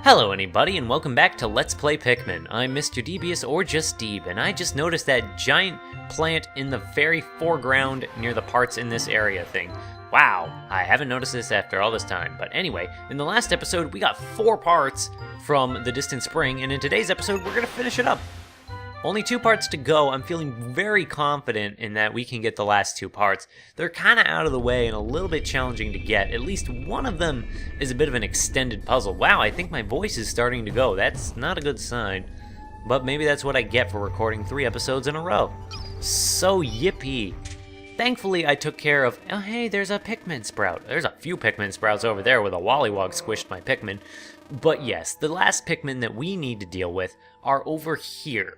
Hello anybody, and welcome back to Let's Play Pikmin. I'm Mr. Devious, or just Deeb, and I just noticed that giant plant in the very foreground near the parts in this area thing. Wow, I haven't noticed this after all this time. But anyway, in the last episode we got 4 parts from the Distant Spring, and in today's episode we're gonna finish it up. Only 2 parts to go. I'm feeling very confident in that we can get the last 2 parts. They're kind of out of the way and a little bit challenging to get. At least one of them is a bit of an extended puzzle. Wow, I think my voice is starting to go. That's not a good sign. But maybe that's what I get for recording 3 episodes in a row. So yippee. Thankfully, I took care of... Oh, hey, there's a Pikmin sprout. There's a few Pikmin sprouts over there where the Wollywog squished my Pikmin. But yes, the last Pikmin that we need to deal with are over here.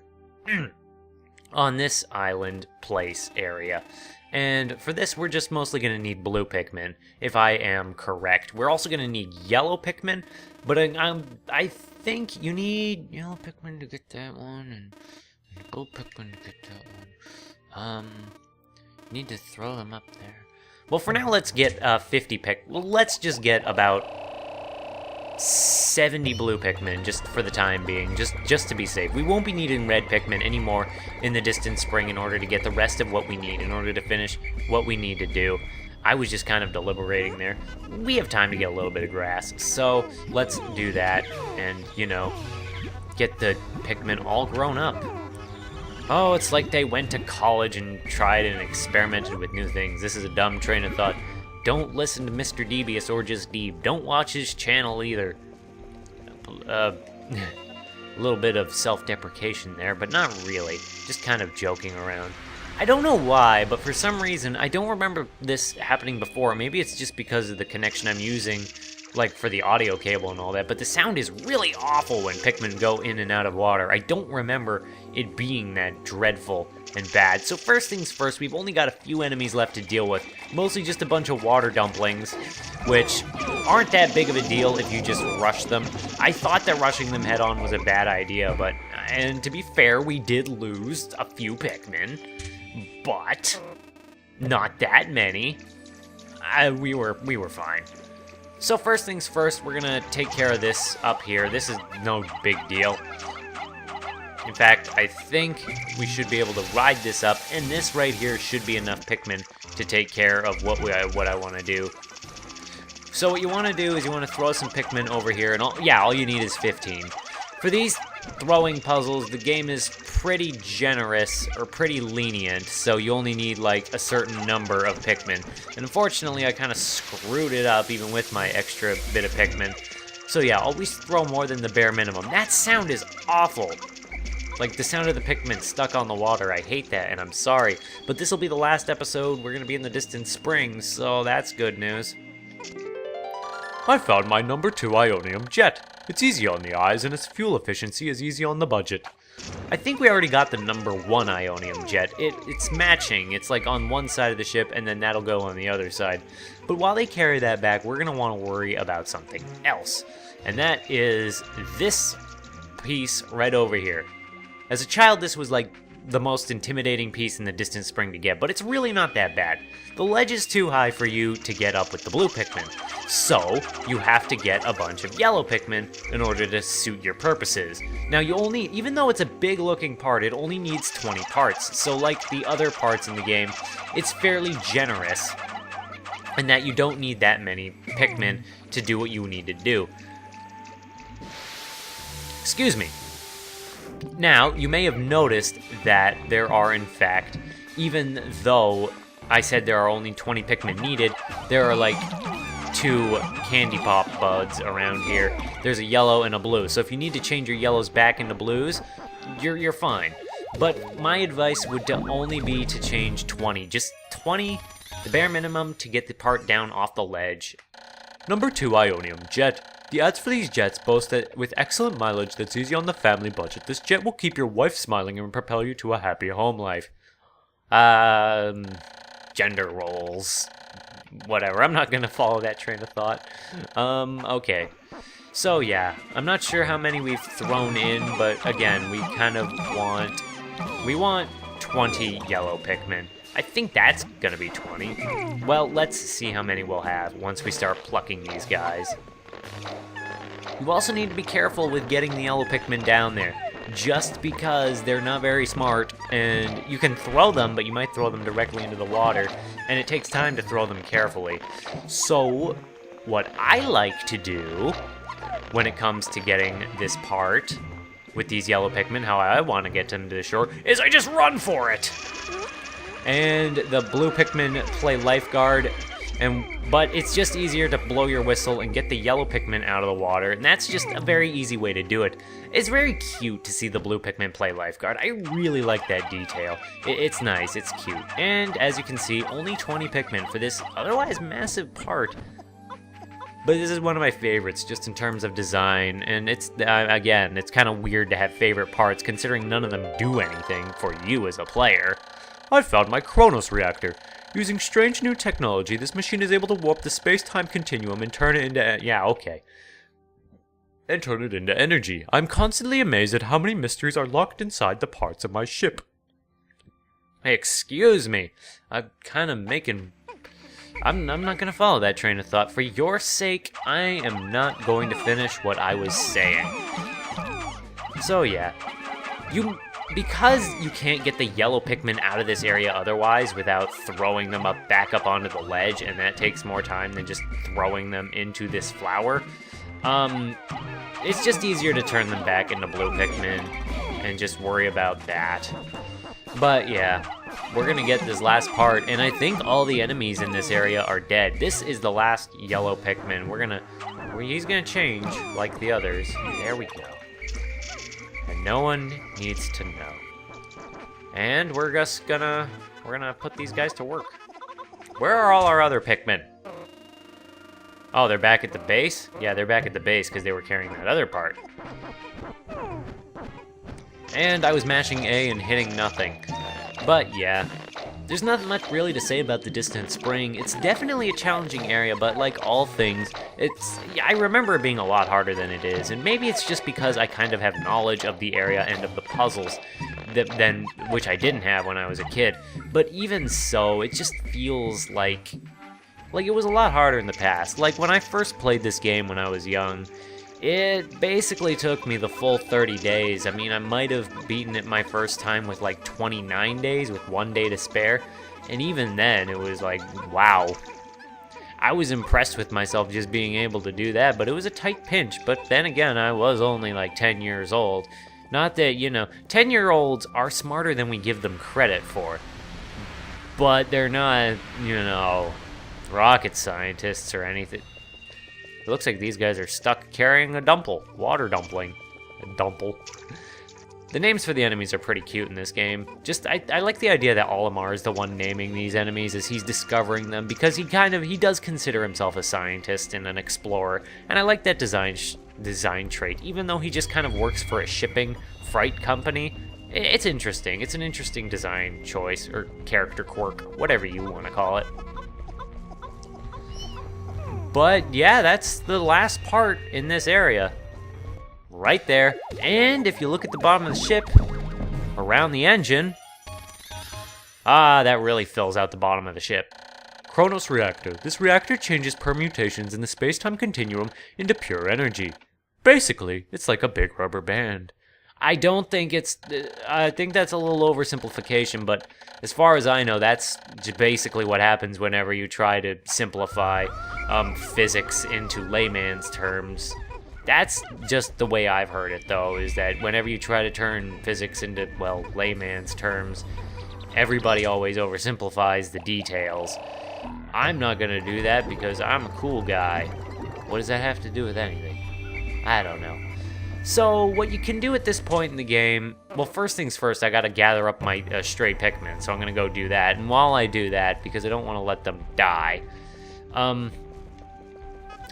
On this island place area. And for this, we're just mostly going to need blue Pikmin, if I am correct. We're also going to need yellow Pikmin, but I think you need yellow Pikmin to get that one, and blue Pikmin to get that one. Need to throw them up there. Well, for now, let's get 50 let's just get about 70 blue Pikmin, just for the time being, just to be safe. We won't be needing red Pikmin anymore in the Distant Spring in order to get the rest of what we need, in order to finish what we need to do. I was just kind of deliberating there. We have time to get a little bit of grass, so let's do that and, you know, get the Pikmin all grown up. Oh, it's like they went to college and tried and experimented with new things. This is a dumb train of thought. Don't listen to Mr. Devious or just Deeb. Don't watch his channel either. A little bit of self-deprecation there, but not really. Just kind of joking around. I don't know why, but for some reason, I don't remember this happening before. Maybe it's just because of the connection I'm using, like for the audio cable and all that, but the sound is really awful when Pikmin go in and out of water. I don't remember it being that dreadful and bad. So first things first, we've only got a few enemies left to deal with. Mostly just a bunch of water dumplings, which aren't that big of a deal if you just rush them. I thought that rushing them head on was a bad idea, but, and to be fair, we did lose a few Pikmin, but not that many. We were fine. So first things first, we're gonna take care of this up here. This is no big deal. In fact, I think we should be able to ride this up, and this right here should be enough Pikmin to take care of what I want to do. So what you want to do is you want to throw some Pikmin over here, and all you need is 15. For these throwing puzzles, the game is pretty generous, or pretty lenient, so you only need like a certain number of Pikmin. And unfortunately, I kind of screwed it up even with my extra bit of Pikmin. So yeah, always throw more than the bare minimum. That sound is awful. Like the sound of the Pikmin stuck on the water. I hate that, and I'm sorry. But this will be the last episode. We're going to be in the Distant Spring, so that's good news. I found my number 2 Ionium jet. It's easy on the eyes, and its fuel efficiency is easy on the budget. I think we already got the number 1 Ionium jet. It's matching. It's like on one side of the ship, and then that'll go on the other side. But while they carry that back, we're going to want to worry about something else. And that is this piece right over here. As a child, this was like the most intimidating piece in the Distant Spring to get, but it's really not that bad. The ledge is too high for you to get up with the blue Pikmin, so you have to get a bunch of yellow Pikmin in order to suit your purposes. Now even though it's a big looking part, it only needs 20 parts, so like the other parts in the game, it's fairly generous, and that you don't need that many Pikmin to do what you need to do. Excuse me. Now, you may have noticed that there are, in fact, even though I said there are only 20 Pikmin needed, there are like 2 candy pop buds around here. There's a yellow and a blue, so if you need to change your yellows back into blues, you're fine. But my advice would only be to change 20. Just 20, the bare minimum to get the part down off the ledge. Number 2 Ionium jet. The ads for these jets boast that with excellent mileage that's easy on the family budget, this jet will keep your wife smiling and propel you to a happy home life. Gender roles. Whatever, I'm not gonna follow that train of thought. Okay. So yeah, I'm not sure how many we've thrown in, but again, we kind of want 20 yellow Pikmin. I think that's gonna be 20. Well, let's see how many we'll have once we start plucking these guys. You also need to be careful with getting the yellow Pikmin down there, just because they're not very smart, and you can throw them, but you might throw them directly into the water, and it takes time to throw them carefully. So, what I like to do when it comes to getting this part with these yellow Pikmin, how I want to get them to the shore, is I just run for it! And the blue Pikmin play lifeguard, but it's just easier to blow your whistle and get the yellow Pikmin out of the water, and that's just a very easy way to do it. It's very cute to see the blue Pikmin play lifeguard. I really like that detail. It's nice, it's cute. And as you can see, only 20 Pikmin for this otherwise massive part. But this is one of my favorites, just in terms of design, and it's, again, it's kind of weird to have favorite parts, considering none of them do anything for you as a player. I found my Kronos reactor. Using strange new technology, this machine is able to warp the space-time continuum and turn it into... yeah, okay. And turn it into energy. I'm constantly amazed at how many mysteries are locked inside the parts of my ship. Hey, excuse me. I'm kind of making... I'm not going to follow that train of thought. For your sake, I am not going to finish what I was saying. So, yeah. Because you can't get the yellow Pikmin out of this area otherwise without throwing them back up onto the ledge, and that takes more time than just throwing them into this flower, it's just easier to turn them back into blue Pikmin and just worry about that. But yeah, we're gonna get this last part, and I think all the enemies in this area are dead. This is the last yellow Pikmin. He's gonna change like the others. There we go. And no one needs to know. And we're gonna put these guys to work. Where are all our other Pikmin? Oh, they're back at the base? Yeah, they're back at the base because they were carrying that other part. And I was mashing A and hitting nothing. But yeah, there's not much really to say about the Distant Spring. It's definitely a challenging area, but like all things, I remember it being a lot harder than it is, and maybe it's just because I kind of have knowledge of the area and of the puzzles, which I didn't have when I was a kid. But even so, it just feels like it was a lot harder in the past. Like when I first played this game when I was young, it basically took me the full 30 days. I mean, I might have beaten it my first time with like 29 days with 1 day to spare. And even then, it was like, wow. I was impressed with myself just being able to do that, but it was a tight pinch. But then again, I was only like 10 years old. Not that, 10-year-olds are smarter than we give them credit for. But they're not, rocket scientists or anything. It looks like these guys are stuck carrying a water dumpling. A dumple. The names for the enemies are pretty cute in this game. I like the idea that Olimar is the one naming these enemies as he's discovering them, because he does consider himself a scientist and an explorer, and I like that design trait, even though he just kind of works for a shipping freight company. It's interesting. It's an interesting design choice, or character quirk, whatever you want to call it. But yeah, that's the last part in this area. Right there. And if you look at the bottom of the ship, around the engine, that really fills out the bottom of the ship. Kronos reactor. This reactor changes permutations in the space-time continuum into pure energy. Basically, it's like a big rubber band. I think that's a little oversimplification, but as far as I know, that's basically what happens whenever you try to simplify physics into layman's terms. That's just the way I've heard it, though, is that whenever you try to turn physics into, well, layman's terms, everybody always oversimplifies the details. I'm not gonna do that because I'm a cool guy. What does that have to do with anything? I don't know. So, what you can do at this point in the game, well, first things first, I gotta gather up my stray Pikmin, so I'm gonna go do that. And while I do that, because I don't want to let them die,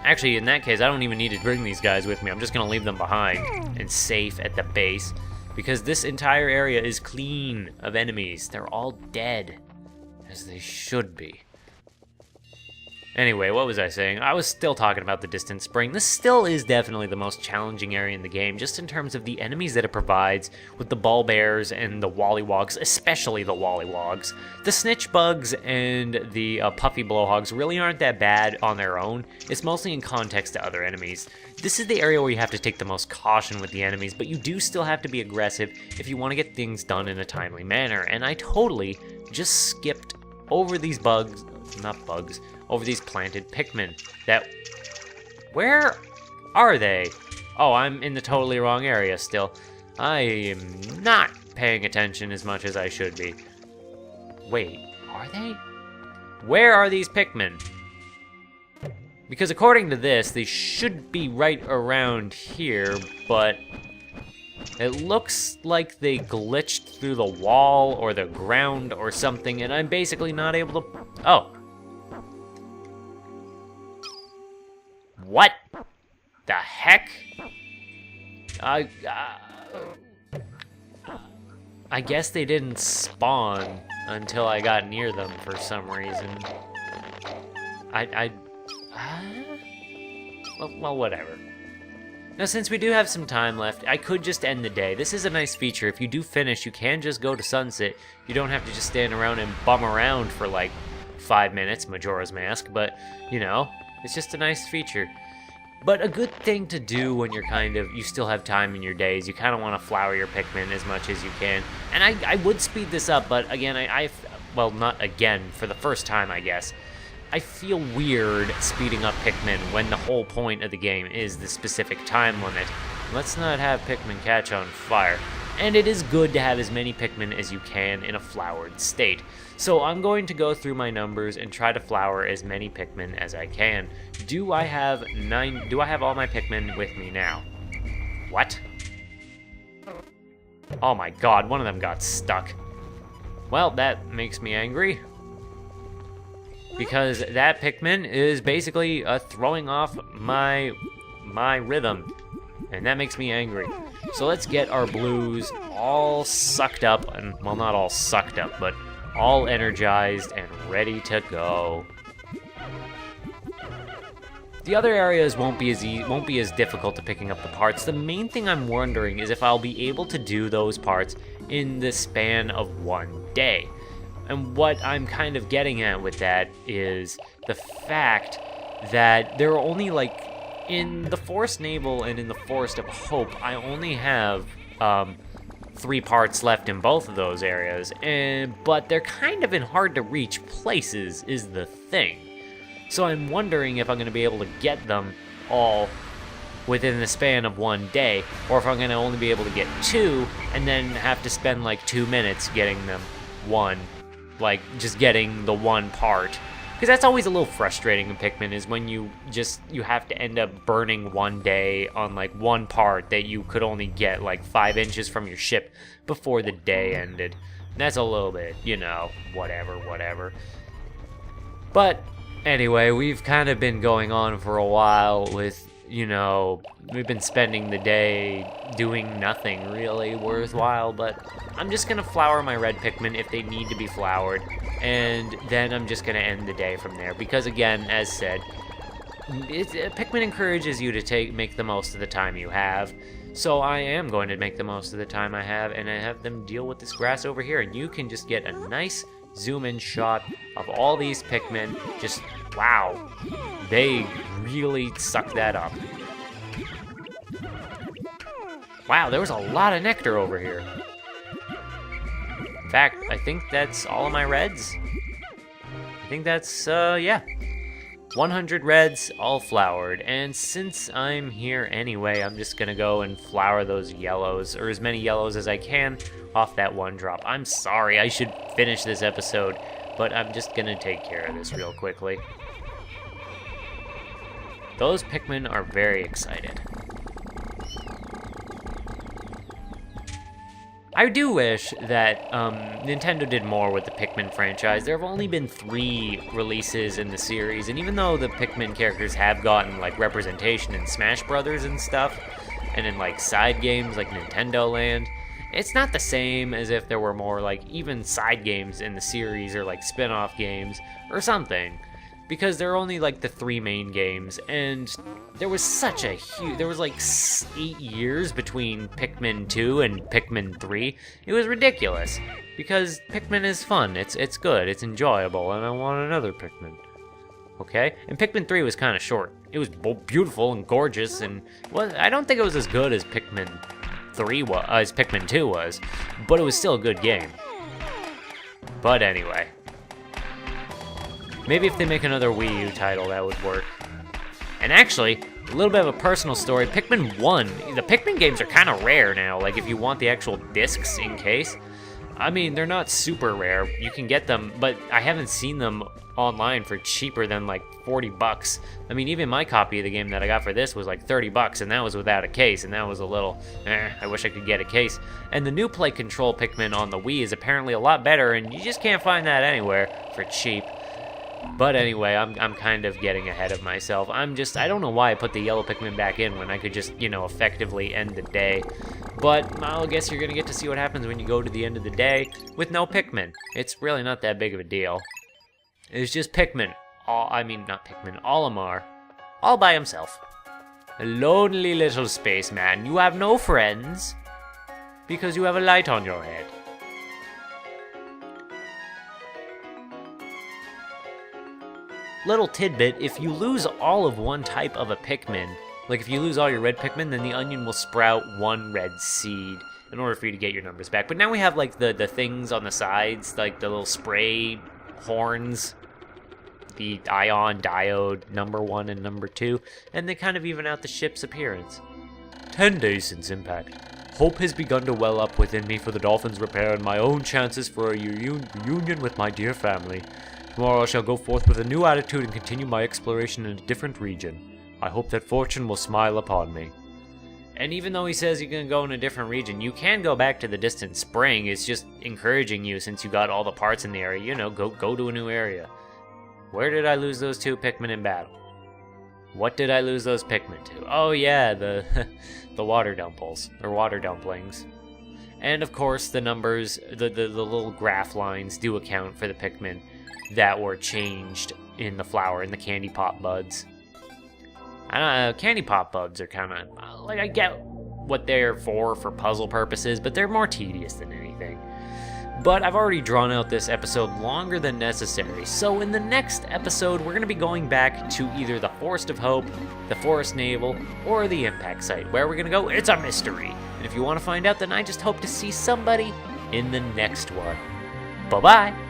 actually, in that case, I don't even need to bring these guys with me. I'm just gonna leave them behind and safe at the base, because this entire area is clean of enemies. They're all dead, as they should be. Anyway, what was I saying? I was still talking about the distant spring. This still is definitely the most challenging area in the game, just in terms of the enemies that it provides with the ball bears and the wollywogs, especially the wollywogs. The snitch bugs and the puffy blowhogs really aren't that bad on their own. It's mostly in context to other enemies. This is the area where you have to take the most caution with the enemies, but you do still have to be aggressive if you want to get things done in a timely manner. And I totally just skipped over these bugs, not bugs, over these planted Pikmin that... Where are they? Oh, I'm in the totally wrong area still. I am not paying attention as much as I should be. Wait, are they? Where are these Pikmin? Because according to this, they should be right around here, but it looks like they glitched through the wall or the ground or something, and I'm basically not able to... Oh. What the heck? I guess they didn't spawn until I got near them for some reason. Well, whatever. Now, since we do have some time left, I could just end the day. This is a nice feature. If you do finish, you can just go to sunset. You don't have to just stand around and bum around for like 5 minutes, Majora's Mask, but, you know, it's just a nice feature. But a good thing to do when you're you still have time in your days, you kind of want to flower your Pikmin as much as you can. And I would speed this up, but again, well, not again, for the first time, I guess. I feel weird speeding up Pikmin when the whole point of the game is the specific time limit. Let's not have Pikmin catch on fire. And it is good to have as many Pikmin as you can in a flowered state. So I'm going to go through my numbers and try to flower as many Pikmin as I can. Do I have all my Pikmin with me now? What? Oh my god, one of them got stuck. Well, that makes me angry. Because that Pikmin is basically throwing off my rhythm. And that makes me angry. So let's get our blues all sucked up, and well, not all sucked up, but all energized and ready to go. The other areas won't be as difficult to picking up the parts. The main thing I'm wondering is if I'll be able to do those parts in the span of one day. And what I'm kind of getting at with that is the fact that there are only in the Forest Navel and in the Forest of Hope, I only have 3 parts left in both of those areas, but they're kind of in hard to reach places is the thing. So I'm wondering if I'm going to be able to get them all within the span of one day, or if I'm going to only be able to get 2 and then have to spend 2 minutes getting them one, just getting the one part. Because that's always a little frustrating in Pikmin, is when you have to end up burning one day on one part that you could only get 5 inches from your ship before the day ended. And that's a little bit, whatever. But anyway, we've kind of been going on for a while with, we've been spending the day doing nothing really worthwhile, but I'm just going to flower my red Pikmin if they need to be flowered, and then I'm just going to end the day from there, because again, as said, Pikmin encourages you to make the most of the time you have, so I am going to make the most of the time I have, and I have them deal with this grass over here, and you can just get a nice zoom-in shot of all these Pikmin. Just, wow, they really suck that up. Wow, there was a lot of nectar over here. In fact, I think that's all of my reds. I think that's, yeah. 100 reds, all flowered. And since I'm here anyway, I'm just gonna go and flower those yellows, or as many yellows as I can, off that one drop. I'm sorry, I should finish this episode, but I'm just gonna take care of this real quickly. Those Pikmin are very excited. I do wish that Nintendo did more with the Pikmin franchise. There have only been 3 releases in the series, and even though the Pikmin characters have gotten representation in Smash Brothers and stuff, and in side games like Nintendo Land, it's not the same as if there were more even side games in the series, or spin-off games or something. because there are only like the 3 main games, and there was such a huge, there was like 8 years between Pikmin 2 and Pikmin 3. It was ridiculous, because Pikmin is fun, it's good, it's enjoyable, and I want another Pikmin. Okay? And Pikmin 3 was kind of short. It was beautiful and gorgeous, and well, I don't think it was as good as Pikmin 3 was, as Pikmin 2 was, but it was still a good game. But anyway, maybe if they make another Wii U title, that would work. And actually, a little bit of a personal story, Pikmin 1, the Pikmin games are kind of rare now, like if you want the actual discs in case. I mean, they're not super rare, you can get them, but I haven't seen them online for cheaper than like 40 bucks. I mean, even my copy of the game that I got for this was like 30 bucks, and that was without a case, and that was a little, I wish I could get a case. And the new Play Control Pikmin on the Wii is apparently a lot better, and you just can't find that anywhere for cheap. But anyway, I'm kind of getting ahead of myself. I don't know why I put the yellow Pikmin back in when I could just, effectively end the day. But I guess you're gonna get to see what happens when you go to the end of the day with no Pikmin. It's really not that big of a deal. It's just Pikmin. Not Pikmin, Olimar. All by himself. A lonely little spaceman. You have no friends. Because you have a light on your head. Little tidbit, if you lose all of one type of a Pikmin, like if you lose all your red Pikmin, then the onion will sprout 1 red seed in order for you to get your numbers back. But now we have like the things on the sides, like the little spray horns, the ion diode number 1 and number 2, and they kind of even out the ship's appearance. 10 days since impact. Hope has begun to well up within me for the Dolphins' repair and my own chances for a reunion with my dear family. Tomorrow I shall go forth with a new attitude and continue my exploration in a different region. I hope that fortune will smile upon me. And even though he says you're going to go in a different region, you can go back to the distant spring. It's just encouraging you, since you got all the parts in the area, go to a new area. Where did I lose those 2 Pikmin in battle? What did I lose those Pikmin to? Oh yeah, the water dumplings, or water dumplings. And of course the numbers, the little graph lines do account for the Pikmin that were changed in the flower, in the candy pop buds. I don't know, candy pop buds are kind of, like, I get what they're for puzzle purposes, but they're more tedious than anything. But I've already drawn out this episode longer than necessary, so in the next episode, we're going to be going back to either the Forest of Hope, the Forest Navel, or the Impact Site. Where we're going to go, it's a mystery. And if you want to find out, then I just hope to see somebody in the next one. Bye-bye!